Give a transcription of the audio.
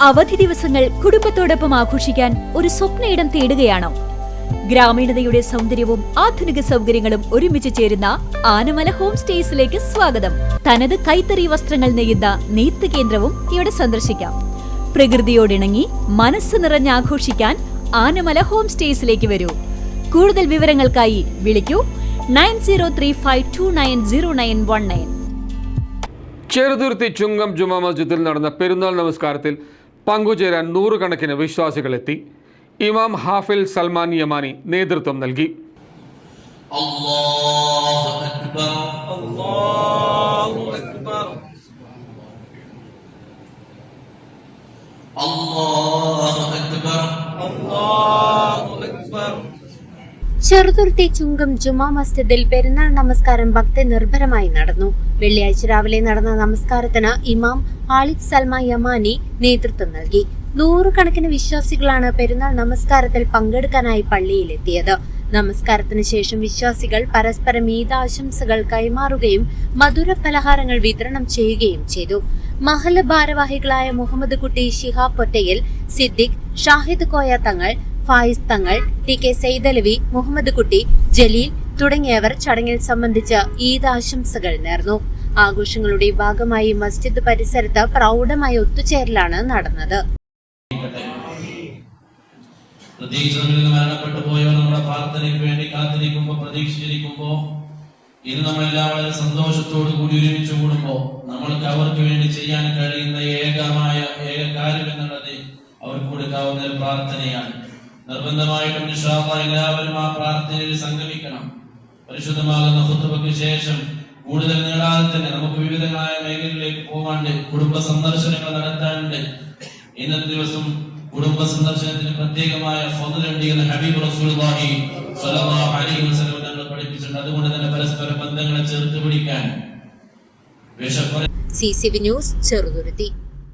അവധി ദിവസങ്ങൾ കുടുംബത്തോടൊപ്പം ആഘോഷിക്കാൻ ഒരു സ്വപ്ന ഇടം തേടുകയാണോ? ഗ്രാമീണതയുടെ സൗന്ദര്യവും ആധുനിക സൗകര്യങ്ങളും ഒരുമിച്ച് ചേരുന്ന ആനമല ഹോം സ്റ്റേസിലേക്ക് സ്വാഗതം. തനത് കൈത്തറി വസ്ത്രങ്ങൾ നെയ്യുന്ന നെയ്ത്ത് കേന്ദ്രവും ഇവിടെ സന്ദർശിക്കാം. പ്രകൃതിയോടിണങ്ങി മനസ്സ് നിറഞ്ഞ് ആഘോഷിക്കാൻ ആനമല ഹോം സ്റ്റേസിലേക്ക് വരൂ. കൂടുതൽ വിവരങ്ങൾക്കായി വിളിക്കൂ 9035290919. ചെറുതുരുത്തി ചുങ്കം ജുമാ മസ്ജിദിൽ നടന്ന പെരുന്നാൾ നമസ്കാരത്തിൽ പങ്കുചേരാൻ നൂറുകണക്കിന് വിശ്വാസികളെത്തി. ഇമാം ഹാഫിൽ സൽമാൻ യമാനി നേതൃത്വം നൽകി. ചെറുതുരുത്തി ചുങ്കം ജുമാ മസ്ജിദിൽ പെരുന്നാൾ നമസ്കാരം ഭക്തി നിർഭരമായി നടന്നു. വെള്ളിയാഴ്ച രാവിലെ നടന്ന നമസ്കാരത്തിന് ഇമാം ഹാലിഫ് സൽമാൻ യമാനി നേതൃത്വം നൽകി. നൂറുകണക്കിന് വിശ്വാസികളാണ് പെരുന്നാൾ നമസ്കാരത്തിൽ പങ്കെടുക്കാനായി പള്ളിയിലെത്തിയത്. നമസ്കാരത്തിന് ശേഷം വിശ്വാസികൾ പരസ്പരം ഈദാശംസകൾ കൈമാറുകയും മധുര പലഹാരങ്ങൾ വിതരണം ചെയ്യുകയും ചെയ്തു. മഹല്ല ഭാരവാഹികളായ മുഹമ്മദ് കുട്ടി, ശിഹാബ് പൊറ്റയിൽ, സിദ്ദിഖ്, ഷാഹിദ് കോയ തങ്ങൾ, ഫായിസ് തങ്ങൾ, ടി കെ സൈദലവി, മുഹമ്മദ് കുട്ടി, ജലീൽ തുടങ്ങിയവർ ചടങ്ങിൽ സംബന്ധിച്ച് ഈദ് ആശംസകൾ നേർന്നു. ആഘോഷങ്ങളുടെ ഭാഗമായി മസ്ജിദ് പരിസരത്ത് പ്രൗഢമായ ഒത്തുചേരലാണ് നടന്നത്. മരണപ്പെട്ടു പോയവർ നമ്മുടെ പ്രാർത്ഥനയ്ക്ക് വേണ്ടി കാത്തിരിക്കുമ്പോൾ, പ്രതീക്ഷിച്ചിരിക്കുമ്പോൾ, ഇന്ന് നമ്മളെല്ലാം വളരെ സന്തോഷത്തോടു കൂടി ഒരുമിച്ച് കൂടുമ്പോൾ നമ്മൾക്ക് അവർക്ക് വേണ്ടി ചെയ്യാൻ കഴിയുന്ന ഏക കാര്യം എന്നുള്ളത് അവർക്ക് കൊടുക്കാവുന്ന ഒരു പ്രാർത്ഥനയാണ്. നിർബന്ധമായിട്ടും എല്ലാവരും ആ പ്രാർത്ഥനയിൽ സംഗമിക്കണം. പരിശുദ്ധമാകുന്ന ഖുത്ബയ്ക്ക് ശേഷം കൂടുതൽ നേടാതെ തന്നെ നമുക്ക് വിവിധങ്ങളായ മേഖലകളിലേക്ക് പോകാണ്ട്, കുടുംബ സന്ദർശനങ്ങൾ നടത്താനുണ്ട്. ഇന്നത്തെ ദിവസം കുടുംബ സന്ദർശനത്തിന് പ്രത്യേകമായ ഫദ്ലുണ്ട് എന്ന് ഹബീബ് റസൂലുള്ളാഹി സ്വല്ലല്ലാഹു അലൈഹി വസല്ലം തങ്ങൾ പഠിപ്പിച്ചിട്ടുണ്ട്. അതുകൊണ്ട് തന്നെ പരസ്പര ബന്ധങ്ങളെ ചേർത്ത് പിടിക്കാൻ. CCV news, Cheruthuruthy.